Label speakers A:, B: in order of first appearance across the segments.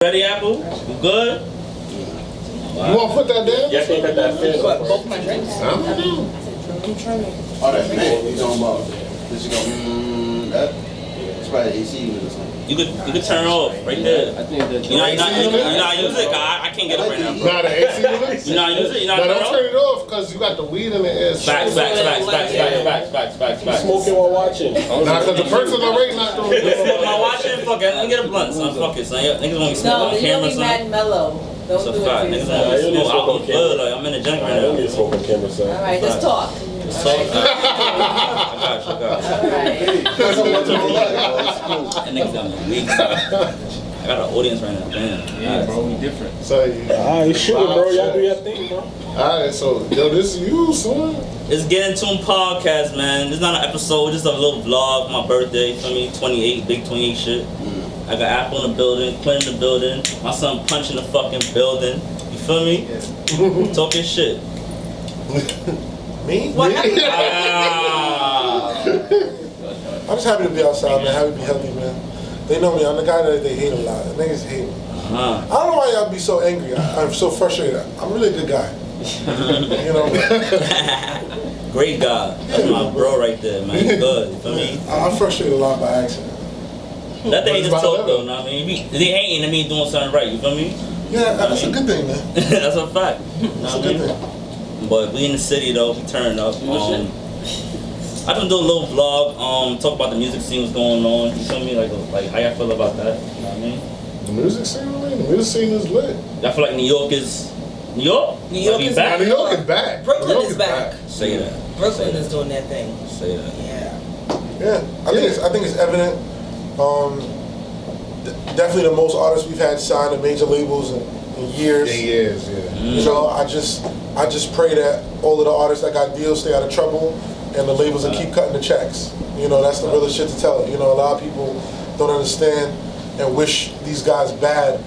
A: Ready, Apple? You good?
B: You want to put that down?
C: Yeah, I can't cut that fish.
D: What, both my drinks?
B: I don't know.
D: I'm trying to.
E: Oh, that's big. You talking about? This you go, that? It's probably AC unit or something.
A: You could turn off right there.
C: I think that
A: You know how to use it? I can't get it right now, bro.
B: Nah, the AC unit?
A: You know how to use it? You know how
B: Nah,
A: to
B: don't
A: turn
B: turn
A: it
B: it off because you got the weed in the air.
A: Facts.
C: smoking while watching.
B: Nah, because the person already not doing it.
A: Am I watching? Fuck it. Let me get a blunt, son. Fuck it, son. Niggas want me smoke
D: No,
A: on
D: you'll
A: camera,
D: be
A: son.
D: mad mellow.
A: That's
D: Don't
A: a
D: do
A: fact.
D: it to
A: Niggas
D: yourself.
A: want me
C: you need
A: smoke.
C: to smoke on
A: I'm good. Like, I'm in the junk right
C: I don't
A: now.
C: need to smoke on camera, son.
D: All right, let's talk.
A: So, I got you.
D: All right.
A: That niggas got me weak. I got an audience right now. Damn.
C: Yeah, bro, we different.
B: So,
C: Alright, shoot it, bro. Y'all do your thing, bro.
B: Alright, so, yo, this is you, son.
A: It's Getting To Him podcast, man. This is not an episode, just a little vlog. My birthday, for me, 28, big 28 shit. I got Apple in the building, Quinn in the building, my son Punch in the fucking building. You feel me? Talking shit.
B: Me?
D: What happened?
F: I'm just happy to be outside, man. Happy to be healthy, man. They know me. I'm the guy that they hate a lot. Niggas hate me. I don't know why y'all be so angry. I'm so frustrated. I'm really a good guy. You know?
A: Great guy. That's my bro right there, man. He's good. You feel me?
F: I'm frustrated a lot by accident.
A: That thing just talk though, know what I mean? They hating and me doing something right, you feel me?
F: Yeah, that's a good thing, man.
A: That's a fact.
F: That's a good thing.
A: But we in the city though, we turned up. I just do a little vlog, talk about the music scene, what's going on. You feel me? Like how y'all feel about that? You know what I mean?
B: The music scene, man. The music scene is lit.
A: I feel like New York is New York is
B: Nah,
A: back.
B: New York is back.
D: Brooklyn
B: New York
D: is back.
A: Say that.
D: Brooklyn is doing that thing.
A: Say that.
D: Yeah.
F: Yeah, I think it's evident. Definitely the most artists we've had signed to major labels in years.
B: Yeah.
F: You know, I just pray that all of the artists that got deals stay out of trouble, and the labels will keep cutting the checks. You know, that's the realest shit to tell. You know, a lot of people don't understand and wish these guys bad.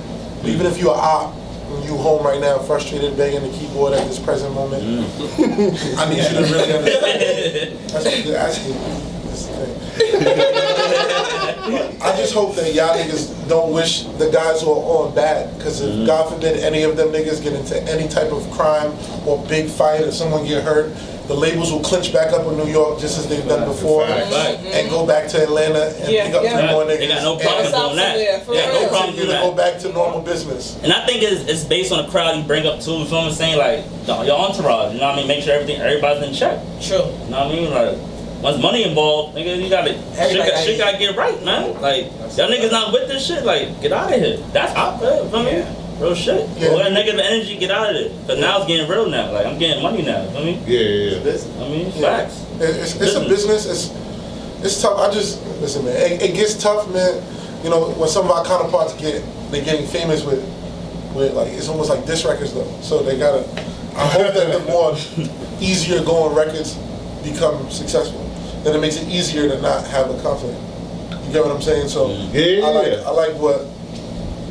F: Even if you're op and you home right now, frustrated, begging the keyboard at this present moment, I need you to really understand. That's what you're asking. That's the thing. I just hope that y'all niggas don't wish the guys who are on bad, because if God forbid any of them niggas get into any type of crime or big fight or someone get hurt, the labels will clinch back up in New York just as they've done before and go back to Atlanta and pick up 3 more niggas.
A: They got no problem doing that.
D: Yeah,
A: no problem
F: doing
A: doing
F: go
A: that.
F: back to normal business.
A: And I think it's based on the crowd you bring up too. You feel what I'm saying? Like your entourage. You know what I mean? Make sure everybody's in check.
D: True.
A: You know what I mean? Like once money involved, nigga, you gotta shit gotta get right, man. Like y'all niggas not with this shit. Like get out of here. That's how I feel. You feel me? Real shit.
F: Yeah.
A: All that negative energy, get out of it. But now it's getting real now. Like I'm getting money now. You feel me?
B: Yeah.
A: I mean, facts.
F: It's a business. It's tough. Listen, man. It gets tough, man. You know, when some of our counterparts they're getting famous with like it's almost like diss records though. So they gotta. I hope that the more easier going records become successful, then it makes it easier to not have a conflict. You get what I'm saying? So I like what.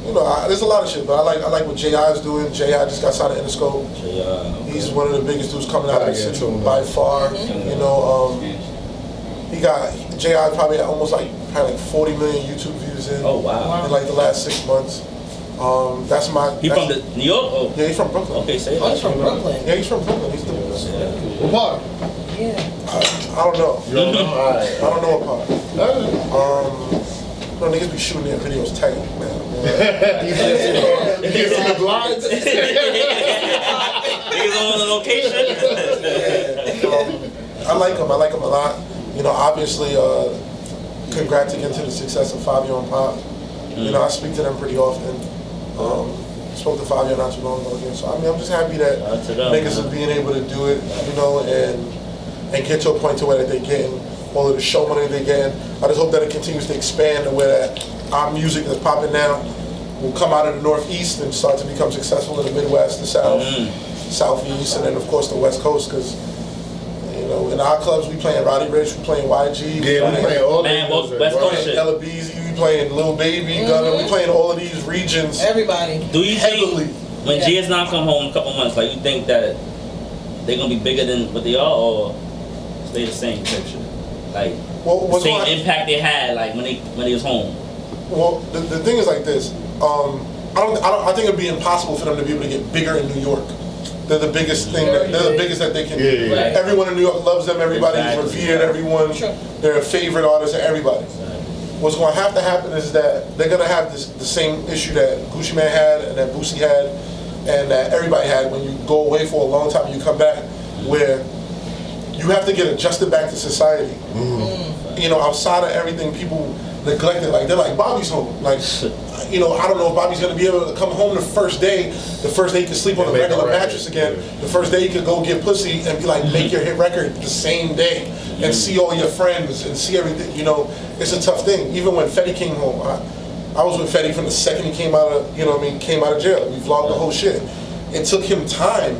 F: You know, there's a lot of shit, but I like what J.I. is doing. J.I. just got signed to Interscope. He's one of the biggest dudes coming out of the city by far. You know, J.I. probably had almost like 40 million YouTube views in.
A: Oh wow!
F: In like the last 6 months.
A: He from New York? Oh.
F: Yeah, he's from Brooklyn.
A: Okay, say that.
D: Oh, he's from Brooklyn.
F: Yeah, he's from Brooklyn. He's the
B: What part?
D: Yeah.
F: I don't know.
B: You don't know? Alright.
F: I don't know what part. You know, niggas be shooting their videos tight, man.
B: You get some blinds?
A: Niggas on the location.
F: I like him a lot. You know, obviously, congrats again to the success of Fabio and Pop. You know, I speak to them pretty often. Spoke to Fabio not too long ago again. So I mean, I'm just happy that niggas are being able to do it, you know, and get to a point to where they're getting all of the show money they're getting. I just hope that it continues to expand to where that our music that's popping now will come out of the Northeast and start to become successful in the Midwest, the South, Southeast, and then of course the West Coast. Because you know, in our clubs we playing Roddy Ricch, we playing YG,
B: we playing all
A: man,
B: these.
A: West Coast shit.
F: Ella Beezy, we playing Lil Baby, Gunna, we playing all of these regions.
D: Everybody.
A: Do you
F: heavily.
A: think when GS9 come home in a couple months, like you think that they're gonna be bigger than what they are, or stay the same type shit? Like same impact they had like when they was home.
F: Well, the thing is like this. I think it'd be impossible for them to be able to get bigger in New York. They're the biggest thing. They're the biggest that they can do.
B: Yeah.
F: Everyone in New York loves them. Everybody's
A: Exactly.
F: revered. Everyone, they're a favorite artist of everybody. What's going to have to happen is that they're going to have the same issue that Gucci Mane had and that Boosie had and that everybody had when you go away for a long time and you come back, where you have to get adjusted back to society. You know, outside of everything, people neglect it. Like, they're like, Bobby's home. Like, you know, I don't know if Bobby's going to be able to come home the first day he can sleep on a regular mattress again. The first day he could go get pussy and be like, make your hit record the same day and see all your friends and see everything. You know, it's a tough thing. Even when Fetty came home, I was with Fetty from the second he came out of, you know what I mean, came out of jail. We vlogged the whole shit. It took him time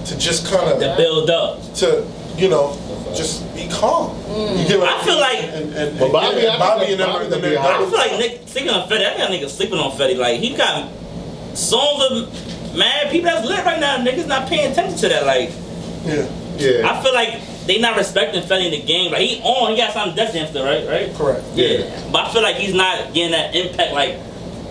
F: to just kind of
A: To build up.
F: to, you know, just be calm. You get what
A: I feel like.
F: and
B: But Bobby, I
F: Bobby
B: think
F: and
B: Bobby
F: them,
B: would be
A: I feel like Nick, speaking on Fetty, I got niggas sleeping on Fetty. Like, he got songs of mad people that's lit right now. Niggas not paying attention to that. Like,
B: Yeah.
A: I feel like they not respecting Fetty in the game. Like, he got something Def Jam still, right?
F: correct.
A: Yeah. But I feel like he's not getting that impact like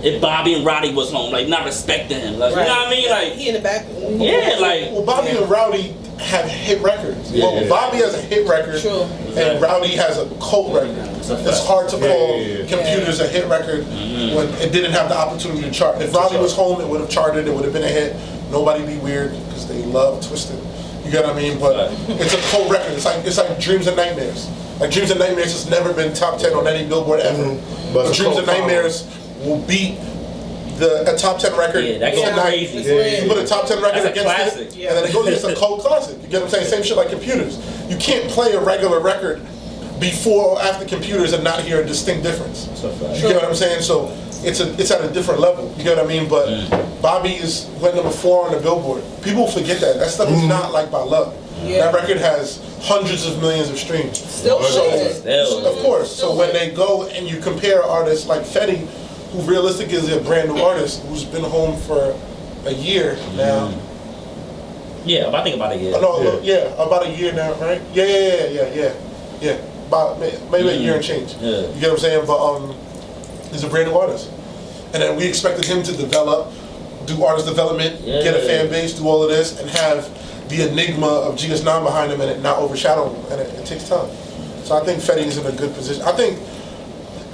A: if Bobby and Roddy was home. Like, not respecting him. Like, you know what I mean? Like,
D: he in the back.
A: yeah, like.
F: Well, Bobby and Rowdy have hit records.
B: Yeah.
F: Well, Bobby has a hit record,
D: True.
F: and Rowdy has a cult record. It's hard to call Computers a hit record when it didn't have the opportunity to chart. If Rowdy was home, it would have charted. It would have been a hit. Nobody'd be weird because they love Twisted. You get what I mean? But it's a cult record. It's like Dreams and Nightmares. Like, Dreams and Nightmares has never been top 10 on any Billboard ever.
B: But
F: But Dreams and Nightmares will beat a top 10 record.
A: Yeah, that goes
F: tonight.
A: crazy.
F: You put a top 10 record
A: That's a
F: against
A: classic.
F: it, and then it goes against a cult classic. You get what I'm saying? Same shit like Computers. You can't play a regular record before or after Computers and not hear a distinct difference. You get what I'm saying? So it's at a different level. You get what I mean? But Bobby went number 4 on the Billboard. People forget that. That stuff is not like by luck. That record has hundreds of millions of streams.
D: Still
A: Still.
F: Of course. So when they go and you compare artists like Fetty, who realistically is a brand new artist who's been home for a year now.
A: Yeah, I think about a year.
F: About a year now, right? Yeah. About maybe a year and change.
A: Yeah.
F: You get what I'm saying? But he's a brand new artist, and then we expected him to develop, do artist development, get a fan base, do all of this, and have the enigma of GS9 behind him and it not overshadow him, and it takes time. So I think Fetty is in a good position. I think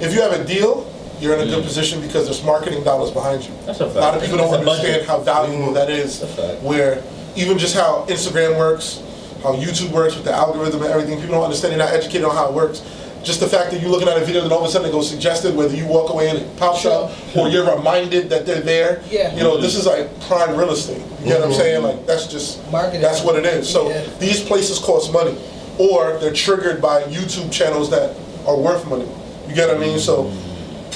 F: if you have a deal, you're in a good position because there's marketing dollars behind you.
A: That's a fact.
F: A lot of people don't
A: That's a
F: understand
A: budget.
F: how valuable that is,
A: That's a fact.
F: where even just how Instagram works, how YouTube works with the algorithm and everything, people don't understand, they're not educated on how it works. Just the fact that you're looking at a video and all of a sudden it goes suggested, whether you walk away and it pops up or you're reminded that they're there.
D: Yeah.
F: You know, this is like prime real estate. You get what I'm saying? Like, that's just,
D: Marketing.
F: that's what it is. So
D: Yeah.
F: these places cost money, or they're triggered by YouTube channels that are worth money. You get what I mean? So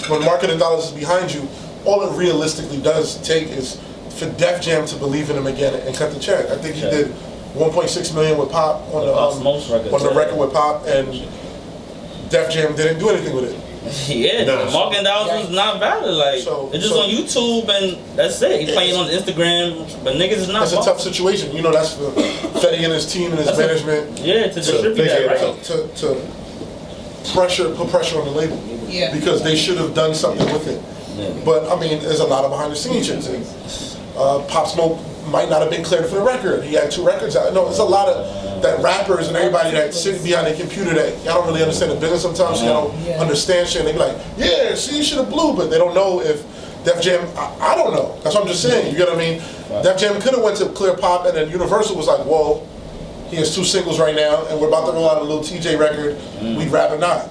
F: when marketing dollars is behind you, all it realistically does take is for Def Jam to believe in him again and cut the check. I think he did 1.6 million with Pop on the record with Pop, and Def Jam didn't do anything with it.
A: Yeah, the marketing dollars was not valid. Like, it's just on YouTube and that's it. He playing on Instagram, but niggas is not.
F: That's a tough situation. You know, that's for Fetty and his team and his management.
A: Yeah, to distribute that, right?
F: To put pressure on the label.
D: Yeah.
F: Because they should have done something with it.
A: Yeah.
F: But I mean, there's a lot of behind the scenes shit. Pop Smoke might not have been cleared for the record. He had 2 records out. No, there's a lot of that rappers and everybody that sitting behind a computer that y'all don't really understand the business sometimes. So y'all don't understand shit. And they be like, yeah, see, you should have blew, but they don't know if Def Jam. I don't know. That's what I'm just saying. You get what I mean? Def Jam could have went to Clear Pop, and then Universal was like, whoa, he has 2 singles right now, and we're about to roll out a little TJ record. We'd rather not.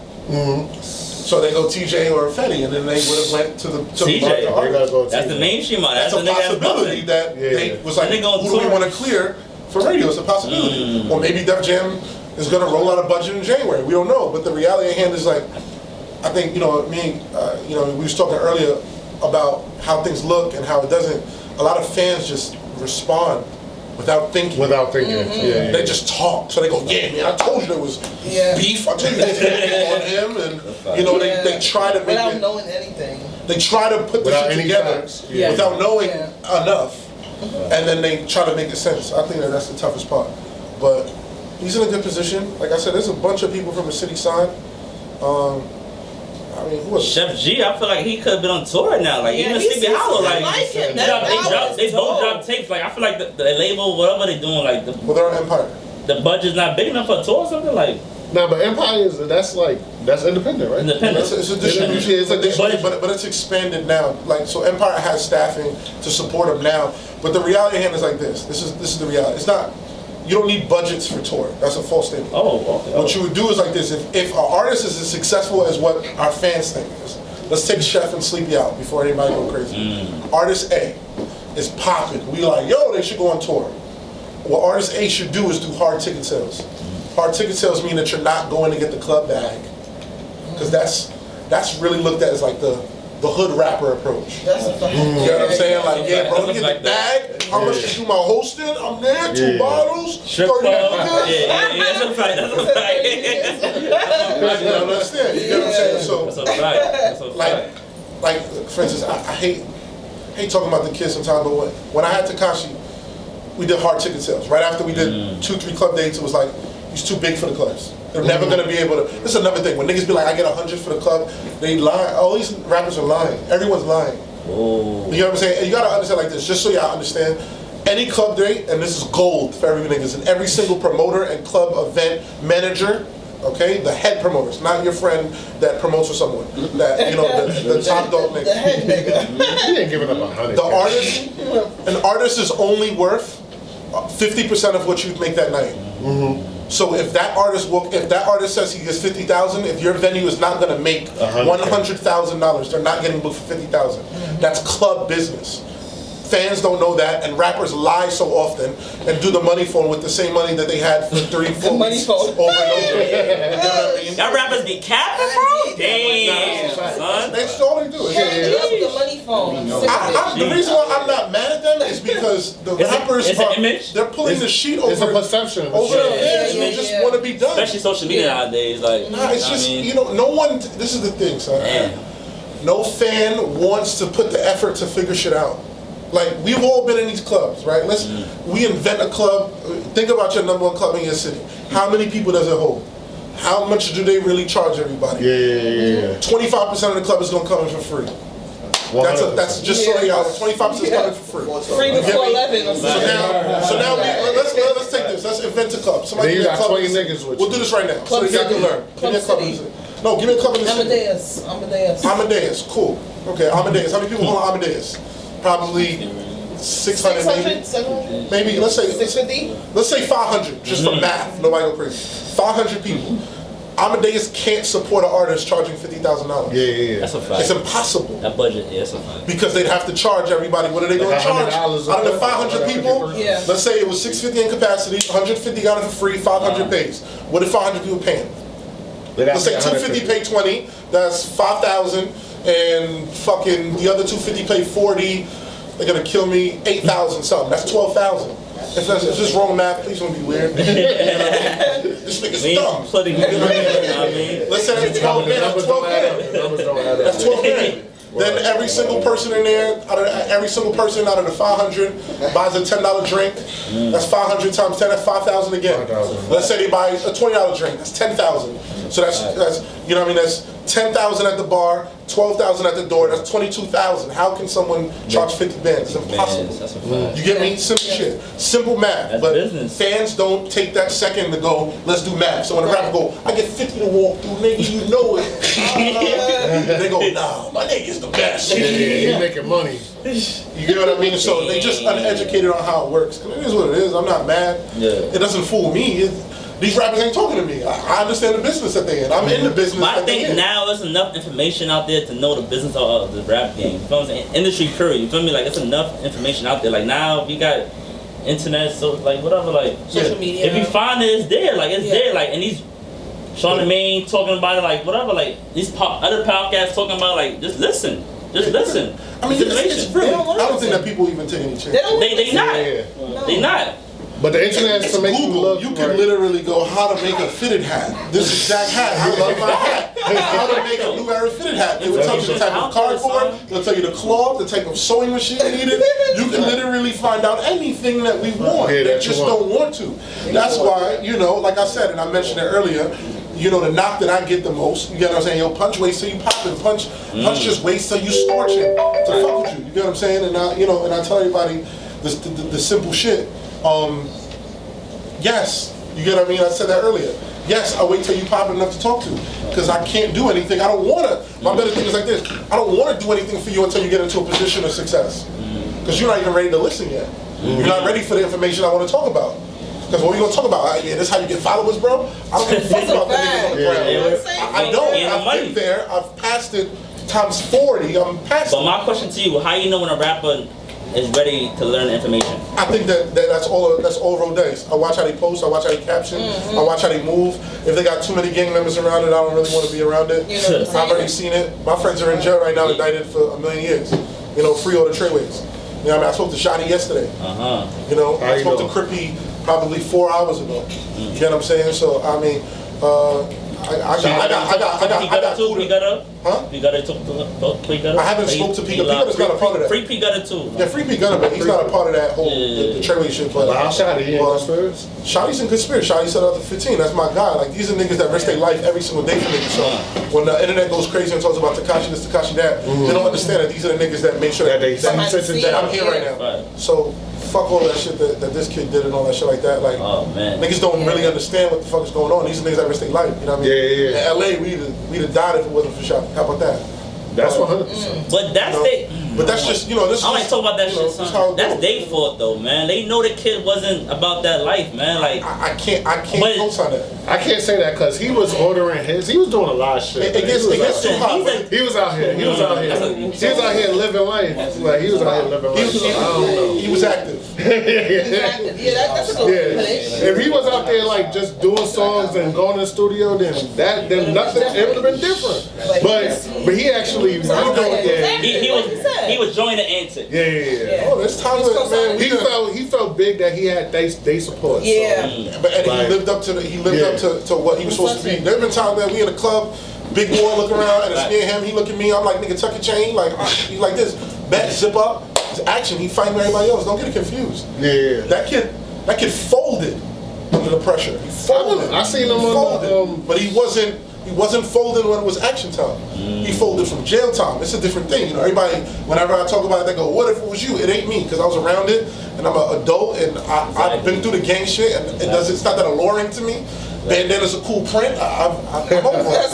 F: So they go TJ or Fetty, and then they would have went to the
A: TJ.
F: artist.
A: That's the mainstream.
F: That's a possibility that they was like, who do we want to clear for radio? It's a possibility. Or maybe Def Jam is going to roll out a budget in January. We don't know. But the reality at hand is like, I think, you know, we was talking earlier about how things look and how it doesn't. A lot of fans just respond without thinking. They just talk. So they go, yeah, man, I told you there was beef. I told you there was beef on him. And, you know, they try to make
D: without
F: it.
D: knowing anything.
F: They try to put the shit together without knowing enough. And then they try to make it sense. I think that's the toughest part. But he's in a good position. Like I said, there's a bunch of people from the city side. I mean, who was
A: Chef G, I feel like he could have been on tour now. Like,
D: Yeah,
A: even
D: he's-
A: Sleepy Hollow,
D: I
A: like,
D: like him.
A: they
D: That
A: both
D: dope.
A: drop tapes. Like, I feel like the label, whatever they doing, like,
F: Well, they're on Empire.
A: the budget's not big enough for a tour or something. Like,
B: Nah, but Empire is that's independent, right?
A: independent.
F: It's a distribution,
B: It's a distribution.
F: but it's expanded now. Like, so Empire has staffing to support them now. But the reality hand is like this. This is the reality. It's not. You don't need budgets for tour. That's a false statement.
A: Oh, okay.
F: What you would do is like this. If an artist is as successful as what our fans think is, let's take Chef and Sleepy out before anybody go crazy. Artist A is popping. We like, yo, they should go on tour. What artist A should do is do hard ticket sales. Hard ticket sales mean that you're not going to get the club bag, because that's really looked at as like the hood rapper approach.
D: That's a fucking.
F: You know what I'm saying? Like, yeah, bro,
A: That's
F: get
A: like
F: the bag. How much to do my hosting? I'm there. 2 bottles.
A: Strip
F: 30
A: club.
F: niggas.
A: Yeah, that's a fact. That's a fact.
F: You know what I'm saying? You know what I'm saying? So,
A: That's a fact. That's a fact.
F: like for instance, I hate talking about the kids sometimes, but when I had Tekashi, we did hard ticket sales. Right after we did 2-3 club dates, it was like, he's too big for the clubs. They're never gonna be able to. This is another thing. When niggas be like, I get 100 for the club, they lie. All these rappers are lying. Everyone's lying.
A: Oh.
F: You know what I'm saying? And you gotta understand like this, just so y'all understand. Any club date, and this is gold for every niggas, and every single promoter and club event manager, okay, the head promoters, not your friend that promotes for someone, that, you know, the top dog
D: The
F: nigga.
D: head nigga.
B: He ain't giving up 100.
F: The artist, an artist is only worth 50% of what you make that night. So if that artist says he gets 50,000, if your venue is not gonna make $100,000, they're not getting booked for 50,000. That's club business. Fans don't know that, and rappers lie so often and do the money phone with the same money that they had for 3-4
D: money
F: weeks
D: phone.
F: over and over. You know what I mean?
A: Y'all rappers be capping, bro? Damn, son.
F: That's all they do.
D: The money phone.
F: The reason why I'm not mad at them is because the rappers
A: it's an image.
F: they're pulling the sheet
B: It's a
F: over
B: perception.
F: over the
A: Yeah,
F: fans who
D: yeah,
F: just
D: yeah.
F: want to be done.
A: Especially social media nowadays. Like,
F: Nah, it's just,
A: I mean,
F: you know, no one, this is the thing, son.
A: damn.
F: No fan wants to put the effort to figure shit out. Like, we've all been in these clubs, right? We invent a club. Think about your #1 club in your city. How many people does it hold? How much do they really charge everybody?
B: Yeah.
F: 25% of the club is gonna come in for free. That's just so y'all. 25% is coming for free.
D: Free
F: You get
D: before
F: me?
D: 11 or something.
F: So now let's take this. Let's invent a club. Somebody
B: Then you
F: give me a
B: got
F: club.
B: 20 niggas with
F: We'll
B: you.
F: do this right now, so
D: Club
F: you guys can
D: City.
F: learn. Give me a
D: Club
F: club. in the
D: City.
F: city. No, give me a club in the city.
D: Amadeus.
F: Amadeus, cool. Okay, Amadeus. How many people hold on Amadeus? Probably 600 maybe.
D: 600, 700,
F: Maybe let's say
D: 650.
F: 500, just for math. Nobody go crazy. 500 people. Amadeus can't support an artist charging $50,000.
B: Yeah.
A: That's a fact.
F: It's impossible.
A: That budget, yeah, that's a fact.
F: Because they'd have to charge everybody. What are they going to charge?
B: $100
F: Out of the 500 people,
D: Yeah.
F: let's say it was 650 in capacity, 150 got it for free, 500 pays. What if 500 people paying? Let's say 250 pay 20, that's 5,000, and fucking the other 250 pay 40. They're gonna kill me 8,000 something. That's 12,000. If this wrong math, please don't be weird. This nigga's dumb.
A: Putting, you know what I mean?
F: Let's say that's 12 grand. That's 12 grand.
B: Numbers don't add up.
F: That's 12 grand. Then every single person in there, every single person out of the 500 buys a $10 drink. That's 500 times 10. That's 5,000 again.
B: 5,000.
F: Let's say they buy a $20 drink. That's 10,000. So that's you know what I mean. That's 10,000 at the bar, 12,000 at the door. That's 22,000. How can someone charge 50 bands? It's impossible.
A: That's a fact.
F: You get me? Simple shit. Simple math.
A: That's
F: but
A: business.
F: fans don't take that second to go, let's do math. So when a rapper go, I get 50 to walk through, nigga, you know it. They go, nah, my nigga's the best.
B: He making money.
F: You get what I mean? So they just uneducated on how it works. And it is what it is. I'm not mad.
A: Yeah.
F: It doesn't fool me. These rappers ain't talking to me. I understand the business that they in. I'm in the business
A: But I
F: that they
A: think
F: in.
A: now there's enough information out there to know the business of the rap game. You feel what I'm saying? Industry period. You feel me? Like, it's enough information out there. Like, now we got internet, so like whatever, like
D: Social media.
A: if you find it, it's there. Like, it's
D: Yeah.
A: there. Like, and these Charlamagne talking about it, like whatever. Like, these other podcasts talking about, like, just listen. Just listen.
F: I mean, it's
A: information.
F: really, I don't think that people even take any chances.
D: They don't.
A: They not.
B: Yeah.
A: They not.
B: But the internet is
F: It's
B: to make you
F: Google.
B: look.
F: You can literally go how to make a fitted hat. This exact hat. I love my hat. How to make a new era fitted hat. They will tell you the type of cardboard. They'll tell you the cloth, the type of sewing machine needed. You can literally find out anything that we want.
B: Yeah,
F: They
B: that you
F: just
B: want.
F: don't want to. That's why, you know, like I said, and I mentioned it earlier, you know, the knock that I get the most, you get what I'm saying? Yo, Punch waits till you popping. Punch just waits till you scorching to fuck with you. You get what I'm saying? And I, you know, and I tell everybody the simple shit. Yes, you get what I mean? I said that earlier. Yes, I wait till you popping enough to talk to, because I can't do anything. I don't wanna. My better thing is like this. I don't wanna do anything for you until you get into a position of success, because you're not even ready to listen yet. You're not ready for the information I want to talk about. Because what are we gonna talk about? Yeah, this is how you get followers, bro? I don't give a fuck about the niggas on the ground. I don't. I've been there. I've passed it times 40. I'm past it.
A: But my question to you, how you know when a rapper is ready to learn information?
F: I think that's all road days. I watch how they post, I watch how they caption, I watch how they move. If they got too many gang members around it, I don't really want to be around it.
D: You know
F: I've already seen it. My friends are in jail right now, indicted for 1 million years. You know, free all the trayways. You know what I mean? I spoke to Shotty yesterday. You know, I spoke to Crippy probably 4 hours ago. You get what I'm saying? So, I mean, I got
A: too. P Gutter?
F: Huh?
A: P Gutter too.
F: I haven't spoke to P Gutter. P Gutter's not a part of that.
A: Free P Gutter too.
F: Yeah, free P Gutter, but he's not a part of that whole the Treyway shit. But
B: how Shotty? He in good spirits?
F: Shotty's in good spirits. Shotty said out to 15. That's my guy. Like, these are niggas that risk their life every single day for niggas. So when the internet goes crazy and talks about Tekashi this, Tekashi that, they don't understand that these are the niggas that make sure that I'm here right now. So fuck all that shit that this kid did and all that shit like that. Like, niggas don't really understand what the fuck is going on. These are niggas that risk their life. You know what I mean? In LA, we'd have died if it wasn't for Shotty. How about that?
B: That's 100%.
A: But that's
F: But that's just, you know, this is.
A: I like talk about that shit, son. That's their fault though, man. They know the kid wasn't about that life, man. Like
F: I can't co-sign that.
B: I can't say that because he was ordering his. He was doing a lot of shit.
F: It gets too hot.
B: He was out here. He was out here living life. Like he was out here living life.
F: He was active.
D: That's a good one.
B: If he was out there like just doing songs and going to the studio, then nothing. It would have been different. But he actually he
A: was joining the antics.
B: Yeah.
F: Oh, there's times man.
B: He felt big that he had they support.
D: Yeah.
B: So,
F: but he lived up to what he was supposed to be. There have been times that we in a club, big boy look around, and it's me and him. He look at me. I'm like, nigga, tuck your chain. Like he's like this. Back zip up. It's action. He fighting everybody else. Don't get it confused.
B: Yeah.
F: That kid folded under the pressure. He folded.
B: I seen him on
F: but he wasn't folding when it was action time. He folded from jail time. It's a different thing. You know, everybody, whenever I talk about it, they go, what if it was you? It ain't me, because I was around it, and I'm an adult, and I've been through the gang shit, and it's not that alluring to me. Bandana's a cool print. I'm over it.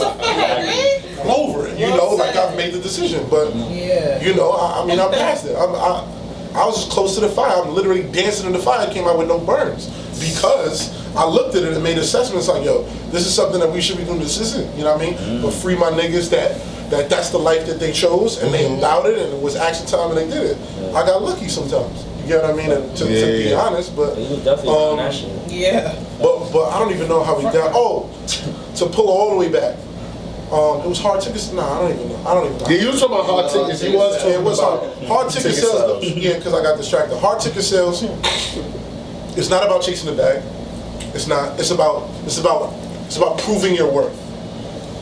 F: I'm over it. You know, like I've made the decision. But, you know, I mean, I'm past it. I was close to the fire. I'm literally dancing in the fire. I came out with no burns because I looked at it and made assessments like, yo, this is something that we should be doing. This isn't, you know what I mean? But free my niggas that's the life that they chose, and they allowed it, and it was action time, and they did it. I got lucky sometimes. You get what I mean? And to be honest, but
A: he was definitely on that shit.
F: But I don't even know how we got. Oh, to pull all the way back. It was hard tickets. Nah, I don't even know.
B: Yeah, you was talking about hard tickets. He was talking about
F: hard ticket sales. Yeah, because I got distracted. Hard ticket sales. It's not about chasing the bag. It's not. It's about proving your worth.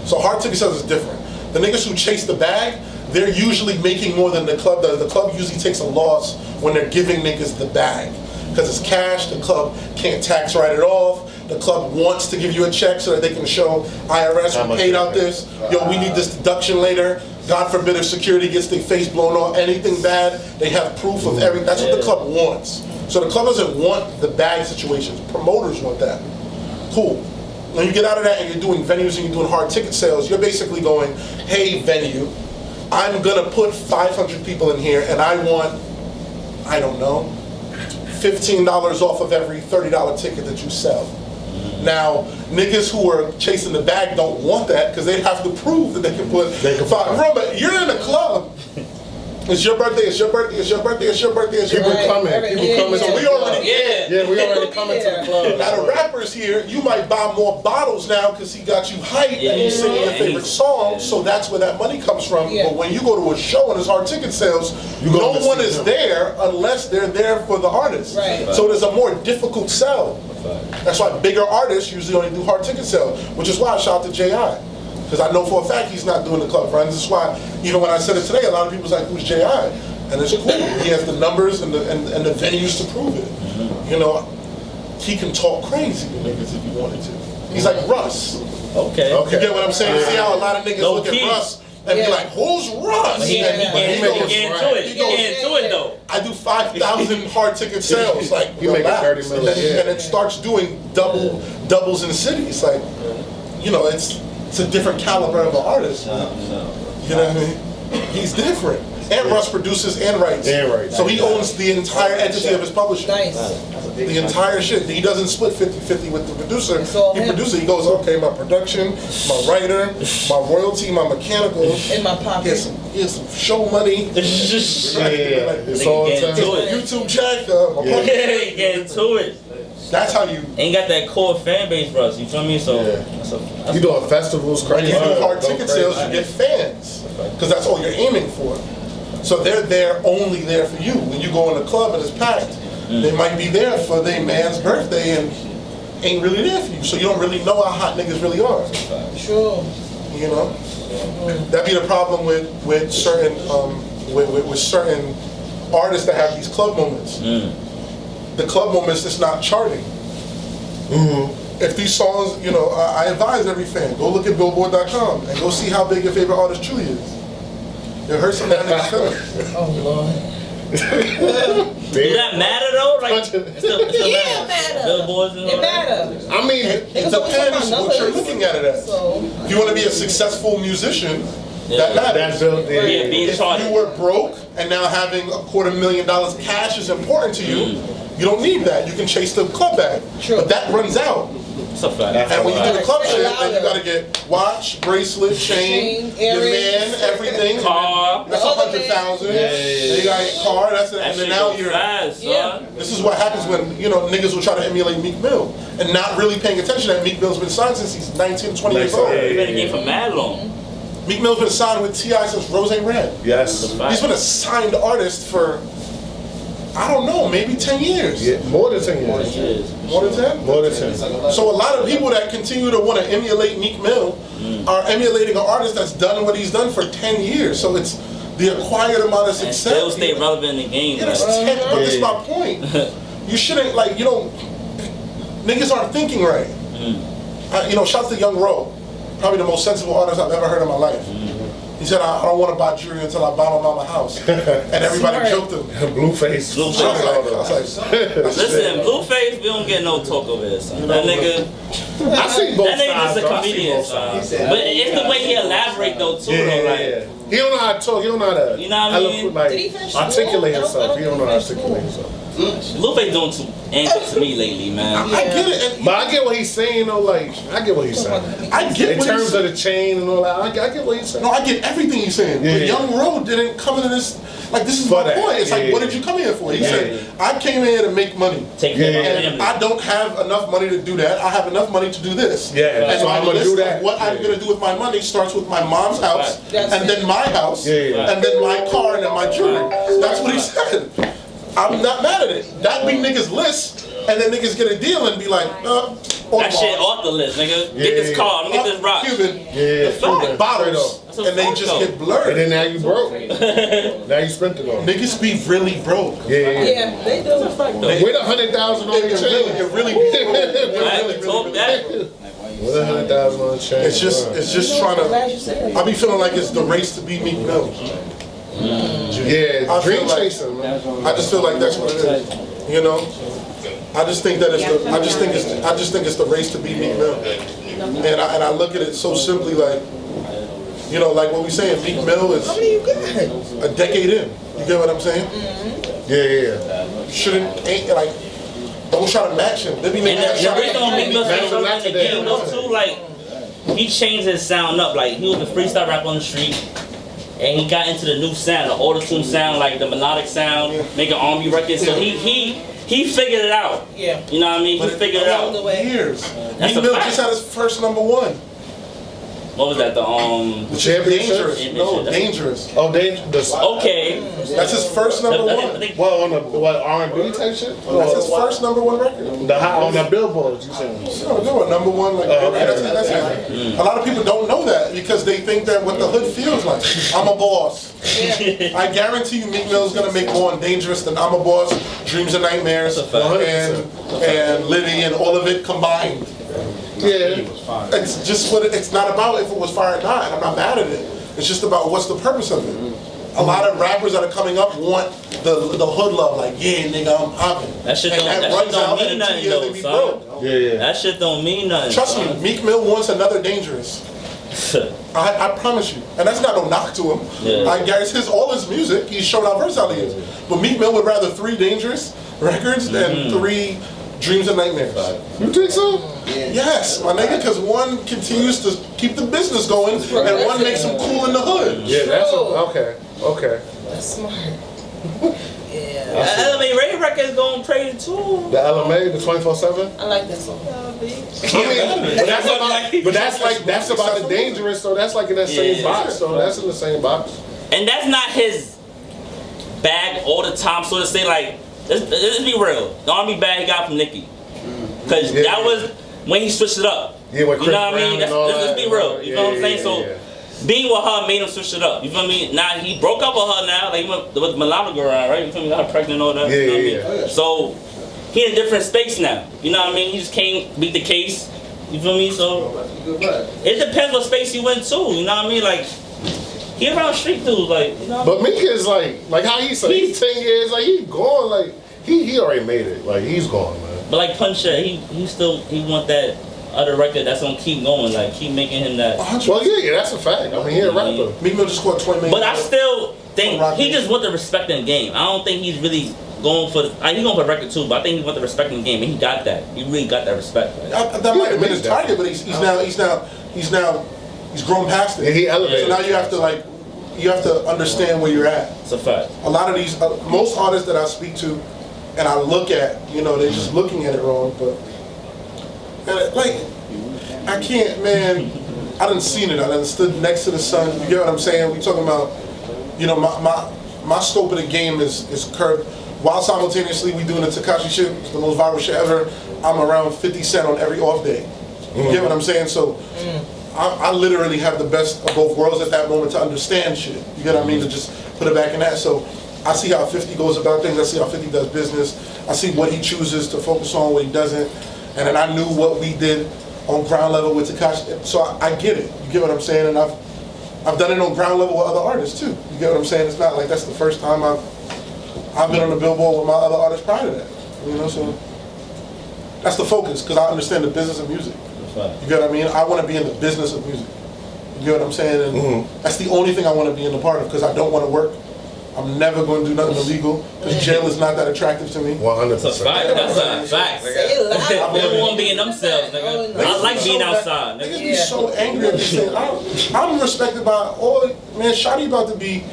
F: So hard ticket sales is different. The niggas who chase the bag, they're usually making more than the club does. The club usually takes a loss when they're giving niggas the bag. Because it's cash, the club can't tax write it off. The club wants to give you a check so that they can show IRS, we paid out this. Yo, we need this deduction later. God forbid if security gets their face blown off, anything bad, they have proof of everything. That's what the club wants. So the club doesn't want the bag situations. Promoters want that. Cool. When you get out of that and you're doing venues and you're doing hard ticket sales, you're basically going, hey venue, I'm gonna put 500 people in here and I want, I don't know, $15 off of every $30 ticket that you sell. Now, niggas who are chasing the bag don't want that because they have to prove that they can put Remember, you're in a club. It's your birthday, it's your birthday, it's your birthday, it's your birthday, it's your birthday.
B: People coming.
F: So we already
B: we already coming to the club.
F: Now the rappers here, you might buy more bottles now because he got you hyped and he's singing your favorite song, so that's where that money comes from. But when you go to a show and it's hard ticket sales, no one is there unless they're there for the artist. So there's a more difficult sell. That's why bigger artists usually only do hard ticket sales, which is why I shout out to J.I. Because I know for a fact he's not doing the club friends. That's why even when I said it today, a lot of people was like, who's J.I.? And it's cool. He has the numbers and the venues to prove it. You know, he can talk crazy to niggas if he wanted to. He's like Russ.
A: Okay.
F: You get what I'm saying? See how a lot of niggas
A: Low
F: look
A: key.
F: at Russ and be like, who's Russ?
A: But he
F: And
A: get into it.
F: He
A: He
F: goes,
A: get into it though.
F: I do 5,000 hard ticket sales. Like,
B: He making
F: relax.
B: 30 million,
F: And then,
B: yeah.
F: and it starts doing doubles in cities. Like, you know, it's a different caliber of an artist. You know what I mean? He's different. And Russ produces and writes. So he owns the entire entity of his publishing.
D: Nice.
F: The entire shit. He doesn't split 50-50 with the producer.
D: It's all
F: He
D: him.
F: produces. He goes, okay, my production, my writer, my royalty, my mechanical.
D: In my pocket.
F: He has some show money.
B: It's
A: Nigga
B: all
A: get
B: time.
A: into it.
F: YouTube check. My
A: Yeah,
F: pocket.
A: he get into it.
F: That's how you.
A: Ain't got that core fan base, Russ. You feel me? So
B: You doing festivals,
F: When
B: crazy.
F: you do hard ticket sales, you get fans. Because that's all you're aiming for. So they're there only there for you. When you go in the club and it's packed, they might be there for their man's birthday and ain't really there for you. So you don't really know how hot niggas really are.
D: Sure.
F: You know? That'd be the problem with certain with certain artists that have these club moments. The club moments is not charting. If these songs, you know, I advise every fan, go look at Billboard.com and go see how big your favorite artist truly is. It hurts some niggas' feelings.
D: Oh Lord.
A: do that matter though? Like, it still
D: Yeah, matter.
A: Billboards and all
D: It
A: that.
D: matters.
B: I mean,
F: It depends what you're looking at it as.
D: So,
F: If you want to be a successful musician, that
B: that's
F: matters.
B: built in.
A: Yeah, being
F: If
A: charted.
F: you were broke and now having $250,000 cash is important to you, you don't need that. You can chase the club bag.
D: True.
F: But that runs out.
A: It's a fact.
F: And when you do the club
D: Say
F: shit,
D: louder.
F: then you gotta get watch, bracelet, chain,
D: Chain,
F: your
D: earrings.
F: man, everything.
A: Car.
F: That's
D: The other
F: 100,000.
D: man.
F: Then you got your car. That's it.
A: That
F: And then
A: shit
F: now
A: go
F: you're.
A: fast, son.
D: Yeah.
F: This is what happens when, you know, niggas will try to emulate Meek Mill and not really paying attention that Meek Mill's been signed since he's 19, 20 years old.
A: He been in the game for mad long.
F: Meek Mill's been signed with T.I. since Rose Ain't Red.
B: Yes.
F: He's been a signed artist for, I don't know, maybe 10 years.
B: Yeah, more than 10 years.
F: More than 10?
B: More than 10.
F: So a lot of people that continue to want to emulate Meek Mill are emulating an artist that's done what he's done for 10 years. So it's the acquired amount of
A: And
F: success.
A: still stay relevant in the game.
F: Yeah, that's
A: like.
F: 10, but that's my point. You shouldn't, like, you don't, niggas aren't thinking right. You know, shout to Young Ro, probably the most sensible artist I've ever heard in my life. He said, I don't want to buy jewelry until I buy my mama house. And everybody joked him.
B: Blueface.
A: Blueface.
F: I was like,
A: Listen, Blueface, we don't get no talk over here, son. That nigga,
B: I see both
A: that nigga
B: sides.
A: just a
B: though. I see
A: comedian,
B: both
A: son.
B: sides.
A: But it's the way he elaborate though, too, though. Like,
B: He don't know how to talk. He don't know how to.
A: You know what I mean?
B: Like,
D: Did he finish school?
B: articulate
D: I don't
B: himself. He don't know how to
D: think he
B: articulate
D: finished
B: himself.
A: Blueface doing too anything to me lately, man.
F: I get it. And
B: But I get what he's saying though. Like, I get what he's saying.
F: I get
B: In
F: what he's
B: terms
F: saying.
B: of the chain and all that, I get what he's saying.
F: No, I get everything he's saying.
B: Yeah,
F: But
B: yeah.
F: Young Ro didn't come into this, like, this is
B: For
F: my
B: that.
F: point. It's
B: Yeah,
F: like,
B: yeah,
F: what did you come here for? He said, I came here to make money.
A: Take care of my
B: Yeah.
F: And
A: family.
F: I don't have enough money to do that. I have enough money to do this.
B: Yeah,
F: And
B: so
F: my
B: I'm gonna
F: list
B: do that.
F: of what I'm
B: Yeah.
F: gonna do with my money starts with my mom's house,
D: That's
F: and then my house,
B: Yeah.
F: and then my car, and then my jewelry. That's what he said. I'm not mad at it. That be niggas' list, and then niggas get a deal and be like,
A: That shit off the list, nigga. Get this car, let me get this rock.
F: Cuban
B: Yeah,
A: fact.
F: bottles,
A: That's a
F: and they
A: fact,
F: just
A: though.
F: get
B: and
F: blurred.
B: then now you broke. Now you spent it on.
F: Niggas be really broke.
B: Yeah.
D: Yeah, they do.
A: That's a fact, though.
B: With 100,000 on
F: It
B: your
F: really,
B: chain.
F: it really be
A: Right? Talk that.
B: With 100,000 on the chain.
F: It's just trying
D: Glad
F: to.
D: you said that.
F: I be feeling like it's the race to be Meek Mill.
B: Yeah,
F: I
B: dream
F: feel like-
B: chasing, man.
F: I just feel like that's what it is. You know, I just think that it's the. I just think it's the race to be Meek Mill. And I look at it so simply, like, you know, like what we saying, Meek Mill is
D: How many you got?
F: a decade in. You get what I'm saying?
B: Yeah.
F: Ain't like, don't try to match him. There be
A: And
F: niggas that
A: the
F: try
A: reason on Meek Mill
B: Man,
A: saying something
B: not
A: in the
B: today,
A: game though too, like, he changed his sound up. Like, he was a freestyle rapper on the street. And he got into the new sound, the auto-tune sound, like the melodic sound, making R&B records. So he figured it out.
D: Yeah.
A: You know what I mean? He
F: But
A: figured it
D: along
A: out.
D: the way.
F: years.
A: That's
F: Meek
A: a
F: Mill
A: fact.
F: just had his first #1.
A: What was that? The
F: The shit
B: Championship?
F: Dangerous. No, Dangerous.
B: Oh, they
A: Okay.
F: That's his first
A: I
F: #1.
A: think
B: what on the what R&B type shit?
F: That's his first #1 record.
B: The high on the billboards. You saying?
F: No, they were #1. Like,
B: okay.
F: that's it. A lot of people don't know that because they think that what the hood feels like. I'm a boss. I guarantee you, Meek Mill's gonna make more on Dangerous than I'm a Boss, Dreams and Nightmares,
A: That's a fact.
F: and Liddy and all of it combined.
B: Yeah.
F: It's just what it's not about if it was fire or not. And I'm not mad at it. It's just about what's the purpose of it. A lot of rappers that are coming up want the hood love, like, yeah, nigga, I'm popping.
A: That shit
F: and
A: don't, that shit don't mean nothing though,
F: they be
A: son.
F: broke.
B: Yeah.
A: That shit don't mean nothing.
F: Trust
A: son.
F: me, Meek Mill wants another Dangerous. I promise you. And that's not no knock to him.
A: Yeah.
F: I guess all his music, he's shown how versatile he is. But Meek Mill would rather 3 Dangerous records than 3 Dreams and Nightmares.
B: You think so?
F: Yes, my nigga, because one continues to keep the business going and one makes him cool in the hood.
B: Yeah, that's okay.
D: That's smart. Yeah.
A: The LMA Ray record is going crazy too.
B: The LMA, the 24/7.
D: I like that song.
B: That's about the Dangerous. So that's like in that same box. So that's in the same box.
A: And that's not his bag all the time. So to say, like, let's be real. The R&B bag he got from Nicki, because that was when he switched it up.
B: Yeah, with Chris
A: you know what I
B: Brown
A: mean?
B: and all
A: Let's
B: that.
A: be real. You know what I'm saying? So being with her made him switch it up. You feel me? Now he broke up with her now. Like he went with Milana girl around, right? You feel me? Got her pregnant and all that. You know what I mean? So he in a different space now. You know what I mean? He just can't beat the case. You feel me? So it depends what space he went to. You know what I mean? Like he around street dudes, like you know.
B: But Meek is like how he said he's 10 years, like he gone, like he already made it, like he's gone, man.
A: But like Puncher, he want that other record that's gonna keep going, like keep making him that.
B: Well, yeah, that's a fact. I mean, he a rapper.
F: Meek Mill just scored 20 million.
A: But I still think he just want the respect in the game. I don't think he's really going for. He's going for the record too, but I think he want the respect in the game, and he got that. He really got that respect. Like.
F: That might have been his target, but he's grown past it.
B: Yeah, he elevated.
F: So now you have to understand where you're at.
A: It's a fact.
F: A lot of these, most artists that I speak to, and I look at, they're just looking at it wrong. But like, I can't, man. I done seen it. I done stood next to the sun. You get what I'm saying? We talking about, my scope of the game is curved. While simultaneously we doing the Tekashi shit, it's the most viral shit ever. I'm around 50 Cent on every off day. You get what I'm saying? So I literally have the best of both worlds at that moment to understand shit. You get what I mean? To just put it back in that. So I see how 50 goes about things. I see how 50 does business. I see what he chooses to focus on, what he doesn't. And then I knew what we did on ground level with Tekashi. So I get it. You get what I'm saying? And I've done it on ground level with other artists too. You get what I'm saying? It's not like that's the first time I've been on the billboard with my other artists prior to that. So that's the focus, because I understand the business of music. You get what I mean? I want to be in the business of music. You get what I'm saying? And that's the only thing I want to be in the part of, because I don't want to work. I'm never going to do nothing illegal, because jail is not that attractive to me.
B: 100%.
A: That's a fact. That's a fact. They want to be in themselves, nigga. I like being outside, nigga.
F: Niggas be so angry at this thing. I'm respected by all. Man, Shotty about to be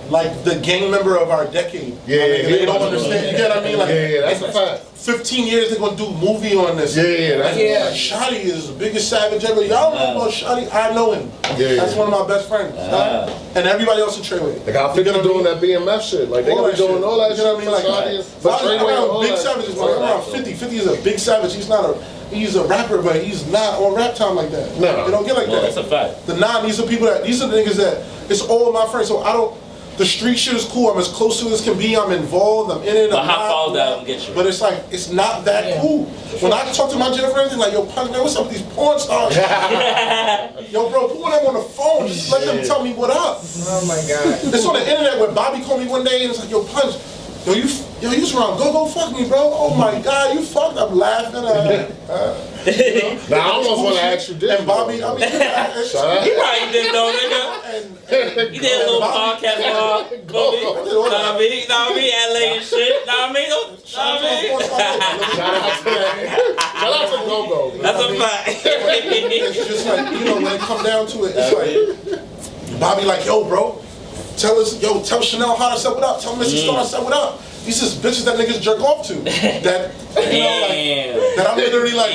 F: like the gang member of our decade.
B: Yeah,
F: they don't understand. You get what I mean? Like,
B: that's a fact.
F: 15 years they're gonna do a movie on this.
B: Yeah.
F: Shotty is the biggest savage ever. Y'all know about Shotty? I know him. That's one of my best friends. And everybody else in Treyway.
B: Like how 50 doing that BMF shit. Like they gonna be doing all that shit.
F: You know what I mean? Like, I'm around big savages. I'm around 50. 50 is a big savage. He's a rapper, but he's not on rap time like that.
B: No.
F: They don't get like that.
A: That's a fact.
F: These are the niggas that, it's all my friends. So the street shit is cool. I'm as close to it as can be. I'm involved. I'm in it.
A: But how far that get you?
F: But it's like, it's not that cool. When I talk to my Jennifer, everything like, yo, Punch, man, what's up with these porn stars? Yo, bro, put them on the phone. Just let them tell me what up.
D: Oh my God.
F: It's on the internet where Bobby called me one day and it's like, yo, Punch, you was wrong. Go fuck me, bro. Oh my God, you fucked. I'm laughing.
B: Now I almost want to ask you this.
F: And Bobby, I mean,
A: He probably did though, nigga. He did a little podcast for me. Know what I mean? LA and shit. Know what I mean?
F: Shout out to Go-Go.
A: That's a fact.
F: It's just like, when it come down to it, it's like, Bobby like, yo, bro, tell Chanel how to set it up. Tell Missy Star to set it up. These is bitches that niggas jerk off to. That, that I'm literally like,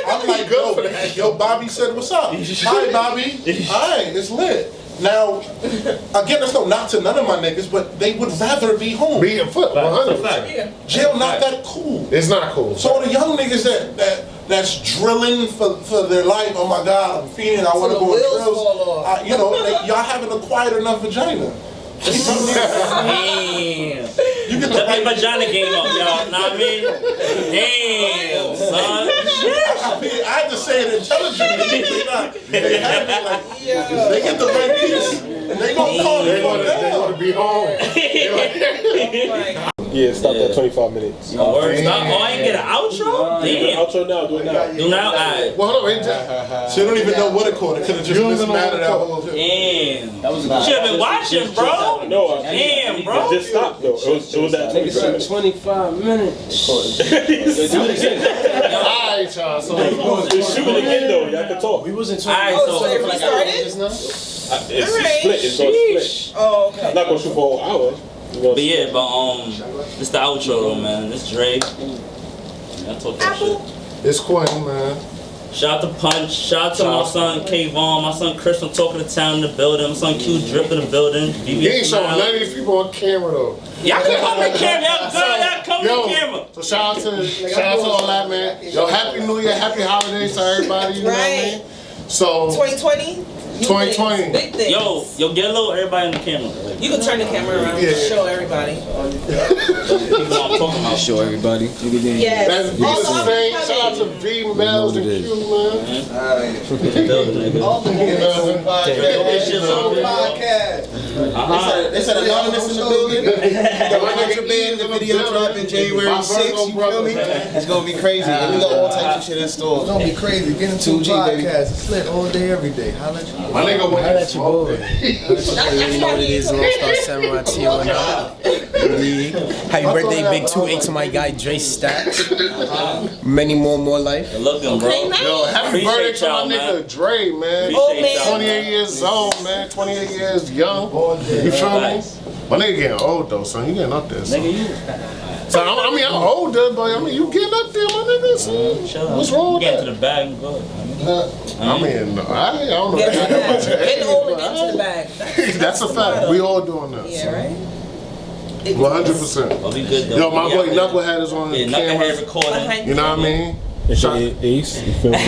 F: I'm like, yo, Bobby said, what's up? Hi, Bobby. Hi, it's lit. Now, again, that's no knock to none of my niggas, but they would rather be home.
B: Be in foot, 100%.
F: Jail not that cool.
B: It's not cool.
F: So all the young niggas that's drilling for their life, oh my God, I'm feeding, I want to go on drills. Y'all haven't acquired enough vagina.
A: Damn. Let my vagina game up, y'all. Know what I mean? Damn, son.
F: I had to say it intelligently. They have it like, they get the right piece, and they gonna call
B: They
F: it
B: want to be home.
C: Yeah, stop that 25 minutes.
A: Oh, word, stop. Oh, I ain't get an outro? Damn.
C: Outro now, do it now.
A: Do now? Alright.
B: Well, hold on.
F: She don't even know what it called. It could have just mismattered that whole thing.
A: Damn.
E: That was
A: You should have been watching, bro.
C: No,
A: Damn, bro.
C: It just stopped though. It was that 25
G: 25 minutes.
B: Alright, y'all. So,
C: It's shooting again though. Y'all can talk.
G: We wasn't
A: Alright,
G: talking.
A: so
D: So if we started?
G: Just now?
C: It's
D: Alright.
C: split. It's all split.
D: Oh, okay.
C: I'm not gonna shoot for a whole hour.
A: But yeah, this the outro though, man. This Dre. I talk that shit.
B: it's Quentin, man.
A: Shout out to Punch. Shout out to my son Kvnch, my son Chris from Talking to Town in the building, my son Q Drip in the building.
B: He ain't showing none of these people on camera though.
A: Y'all can come on camera. Y'all good. Y'all come on camera.
B: So shout out to all that, man. Yo, happy New Year, happy holidays to everybody. You know what I mean? So
D: 2020?
B: 2020.
D: Big thing.
A: Yo, get a little everybody in the camera.
D: You can turn the camera around
B: Yeah.
D: and show everybody.
A: People I'm talking about.
G: Show everybody.
D: Yes.
B: That's the
D: Also,
B: same. Shout out to V, Mel's, and Q, man.
E: All the
B: Building.
E: podcast. They said anonymous in the building. The contraband, the video dropping January 6th. You feel me? It's gonna be crazy. And we got all types of shit in store.
G: It's gonna be crazy. Get into a
E: 2G, baby.
G: podcast. It's lit all day, every day. Holla at you.
B: My nigga went
G: Holla at your boy.
D: You
G: know what it is, All Star Samurai T.O. and happy birthday, big 2-8 to my guy Dre Stacks. Many more life.
A: Good looking, bro.
D: Okay, nice.
B: Yo, happy
A: Appreciate
B: birthday to my
A: y'all,
B: nigga
A: man.
B: Dre, man.
D: Oh,
A: Appreciate
D: man.
A: y'all.
B: 28 years old, man. 28 years young. You feel me?
A: Nice.
B: My nigga getting old though, son. You getting up there, son.
A: Nigga, you.
B: So I mean, I'm older, but I mean, you getting up there, my nigga. Son.
A: Chill out.
B: What's wrong with
A: Get
B: that?
A: to the bag and go.
B: I mean, I don't know.
D: Get to the bag.
B: That's
D: Getting older, get to the bag.
B: That's a fact. We all doing that.
D: Yeah, right?
B: 100%.
A: Oh, we good though.
B: Yo, my boy
A: Yeah.
B: Knucklehead is on
A: Yeah,
B: the
A: Knucklehead
B: camera.
A: recording.
B: You know what I mean?
C: It's your Ace. You feel me?
D: Okay.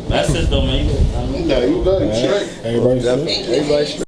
A: That's it though, man.
B: Yeah, you good. You straight.
C: Everybody's good.
D: Everybody